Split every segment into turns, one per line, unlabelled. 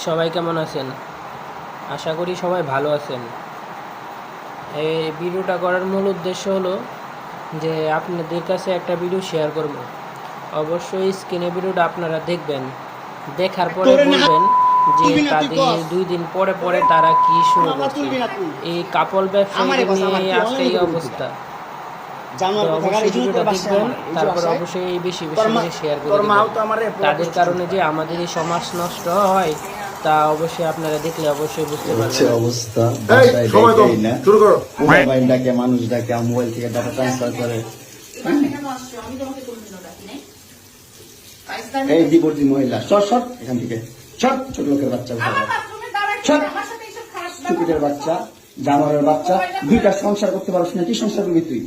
সবাই কেমন আছেন? আশা করি সবাই ভালো আছেন। এই ভিডিওটা করার মূল উদ্দেশ্য হলো যে আপনাদের কাছে একটা ভিডিও শেয়ার করব। অবশ্যই স্ক্রিনে ভিডিওটা আপনারা দেখবেন, দেখার পরে বলবেন যে তাদের 2 দিন পরে পরে তারা কি শুরু করছে। এই কাপল ব্যবসায়ীদের নিয়ে আজকে এই অবস্থা। অবশ্যই ভিডিওটা দেখবেন, তারপর অবশ্যই বেশি বেশি করে শেয়ার করে দিবেন। তাদের কারণে যে আমাদের এই সমাজ নষ্ট হয় তা অবশ্যই আপনারা দেখলে অবশ্যই বুঝতে পারবেন।
অবস্থা বাসায় দেখাই না, শুরু করো। মোবাইল ডাকে, মানুষ ডাকে, মোবাইল থেকে ডাটা ট্রান্সফার করে। এই ডিভোর্সি মহিলা, শর্ট শর্ট এখান থেকে, শর্ট। ছোট লোকের বাচ্চা, চুপিটের বাচ্চা, জানোয়ারের বাচ্চা। 2টা সংসার করতে পারছ না, কি সংসার করবি তুই?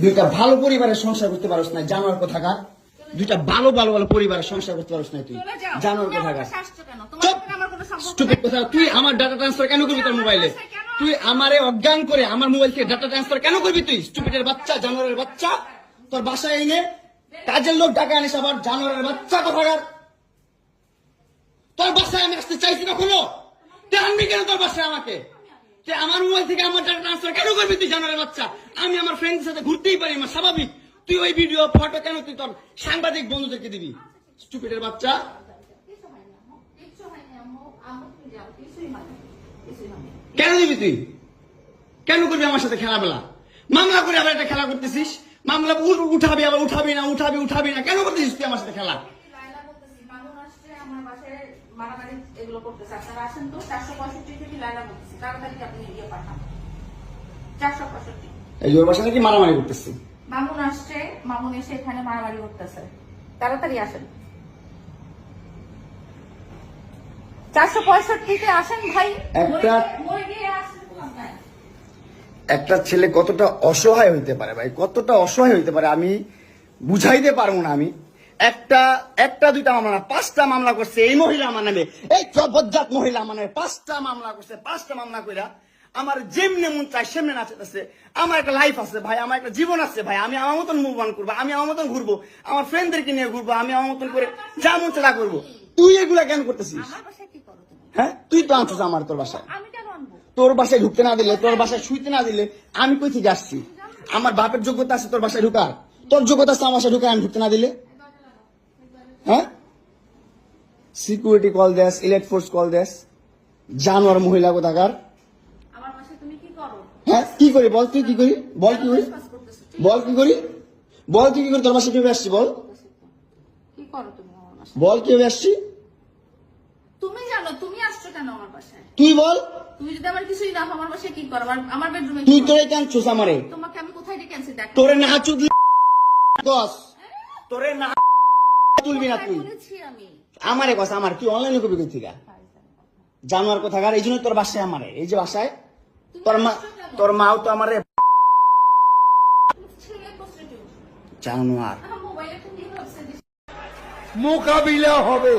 2টা ভালো পরিবারের সংসার করতে পারছ না, জানোয়ার কোথাকার। 2টা ভালো ভালো ভালো পরিবারের সংসার করতে পারছ না তুই, জানোয়ার কোথাকার। তুই আমার ডাটা ট্রান্সফার কেন করবি তোর মোবাইলে? তুই আমারে অজ্ঞান করে আমার মোবাইল থেকে ডাটা ট্রান্সফার কেন করবি তুই? স্টুপিডের বাচ্চা, জানোয়ারের বাচ্চা। তোর বাসায় এনে কাজের লোক ডাকা আনিস, আবার জানোয়ারের বাচ্চা কোথাকার। তোর বাসায় আমি আসতে চাইছি কখনো? তুই আনবি কেন তোর বাসায় আমাকে? তুই আমার মোবাইল থেকে আমার ডাটা ট্রান্সফার কেন করবি তুই, জানোয়ারের বাচ্চা? আমি আমার ফ্রেন্ডের সাথে ঘুরতেই পারি, আমার স্বাভাবিক। তুই ওই ভিডিও ফটো কেন তুই তোর সাংবাদিক বন্ধুদেরকে দিবি? স্টুপিডের বাচ্চা। কেন দিবি তুই? কেন করবি আমার সাথে খেলাবেলা? মামলা করে আবার একটা খেলা করতেছিস। মামলা উঠাবি, আবার উঠাবি না, কেন করতেছিস তুই আমার সাথে খেলা? এই ওর বাসা নাকি মারামারি করতেছি।
মামুন আসছে, মামুন এসে এখানে মারামারি করতেছে। তাড়াতাড়ি আসেন, 465-তে আসেন ভাই।
একটা ছেলে কতটা অসহায় হইতে পারে ভাই, কতটা অসহায় হইতে পারে আমি বুঝাইতে পারবো না। আমি একটা 2টা মামলা না, 5টা মামলা করছে এই মহিলা আমার নামে। এই বজ্জাত মহিলা আমার নামে 5টা মামলা করছে। 5টা মামলা কইরা আমার যেমনে মন চাই সেমনে নাচতেছে। আমার একটা লাইফ আছে ভাই, আমার একটা জীবন আছে ভাই। আমি আমার মতন মুভ অন করবো, আমি আমার মতন ঘুরবো, আমার ফ্রেন্ডদেরকে নিয়ে ঘুরবো, আমি আমার মতন করে যা মন চা করবো। তুই এগুলা কেন করতেছিস? হ্যাঁ, তুই তো আনছিস আমার তোর বাসায়। তোর বাসায় ঢুকতে না দিলে, তোর বাসায় শুইতে না দিলে আমি কই থেকে আসছি? আমার বাপের যোগ্যতা আছে তোর বাসায় ঢুকার? তোর যোগ্যতা আছে আমার বাসায় ঢুকার আমি ঢুকতে না দিলে? হ্যাঁ, সিকিউরিটি কল দেস, ইলেক্ট ফোর্স কল দেস, জানোয়ার মহিলা কোথাকার। হ্যাঁ, কি করি বল? তুই কি করি বল? কি করি বল? কি করি বল? তুই কি করি? তোর বাসায় কিভাবে আসছি বল? বল কিভাবে আসছি?
তুমি জানো তুমি আসছো কেন আমার বাসায়?
তুই বল।
তুমি যদি আমার কিছুই না আমার বাসায় কি করো? আমার বেডরুমে
তুই তোরে কেন চুস আমারে?
তোমাকে আমি কোথায় ডেকে আনছি দেখ।
তোরে না চুদলি দস, তোরে না তুলবি না তুই।
আমি
আমারে কথা আমার কি অনলাইনে কবি কই থেকে? জানোয়ার কোথাকার। এই জন্য তোর বাসায় আমারে, এই যে বাসায় তোর মাও তো আমারে জানোয়ার।
মোবাইলে তুমি
মোকাবিলা হবে।